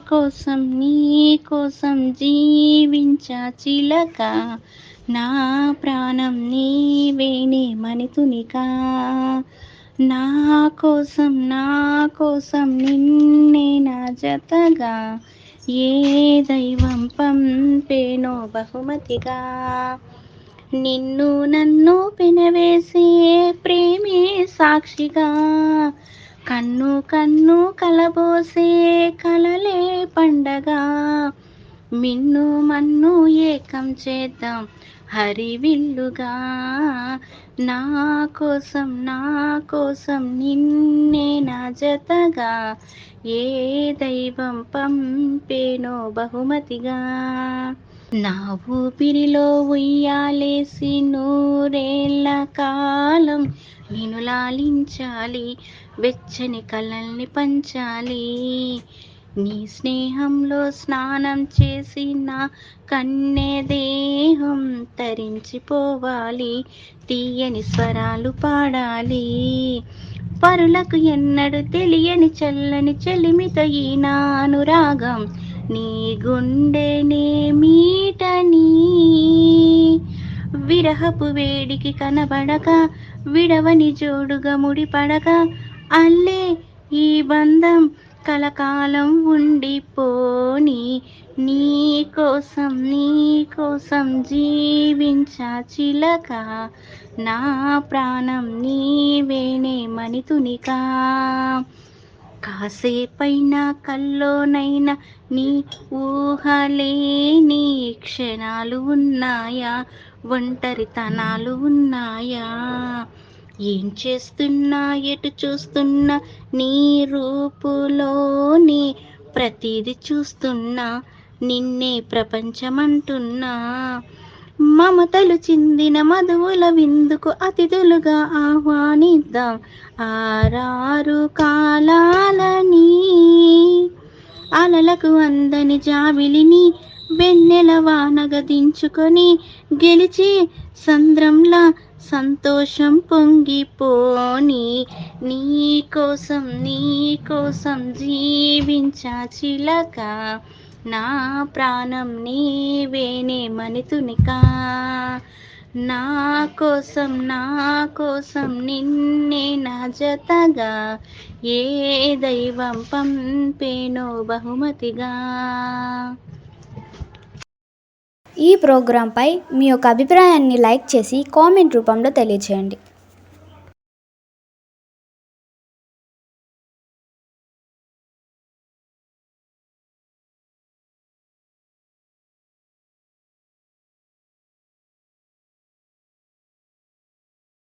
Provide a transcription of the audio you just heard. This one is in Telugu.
కోసం నీ కోసం జీవించా చిలక, నా ప్రాణం నీవేనే మణితునికా. నా కోసం నిన్నే నా జతగా ఏ దైవం పంపేనో బహుమతిగా. నిన్ను నన్ను పెనవేసే ప్రేమే సాక్షిగా, కన్ను కన్ను కలబోసే కలలే పండగా. మిన్ను మన్ను ఏకం చేద్దాం హరివిల్లుగా. నా కోసం నిన్నే నా జతగా ఏ దైవం పంపేనో బహుమతిగా. నా ఊపిరిలో ఉయ్యాలేసి నూరేళ్ల కాలం నిన్ను లాలించాలి, వెచ్చని కలల్ని పంచాలి. నీ స్నేహంలో స్నానం చేసి నా కన్నె దేహం తరించిపోవాలి, తీయని స్వరాలు పాడాలి. పరులకు ఎన్నడు తెలియని చల్లని చెలిమితో ఈ నా అనురాగం, నీ గుండెనే మీటని. విరహపు వేడికి కనబడక విడవని జోడుగా ముడిపడక అల్లే ఈ బంధం కలకాలం ఉండిపోని. నీ కోసం జీవించా చిలక, నా ప్రాణం నీవేనే మణితునికా. కాసేపైనా కల్లోనైనా నీ ఊహలేని క్షణాలు ఉన్నాయా, ఒంటరితనాలు ఉన్నాయా. ఏం చేస్తున్నా ఎటు చూస్తున్నా నీ రూపులోని ప్రతిదీ చూస్తున్నా, నిన్నే ప్రపంచమంటున్నా. మమతలు చిందిన మధువుల విందుకు అతిథులుగా ఆహ్వానిద్దాం ఆరారు కాలాలని. అలలకు అందని జాబిలిని వెన్నెల వానగా దించుకొని గెలిచి సంద్రంలా సంతోషం పొంగిపోని. నీ కోసం జీవించా చిలక, నా ప్రాణం నీవేనే మణితునికా. నా కోసం నిన్నే నా జతగా ఏ దైవం పంపేనో బహుమతిగా. ఈ ప్రోగ్రాంపై మీ యొక్క అభిప్రాయాన్ని లైక్ చేసి కామెంట్ రూపంలో తెలియజేయండి.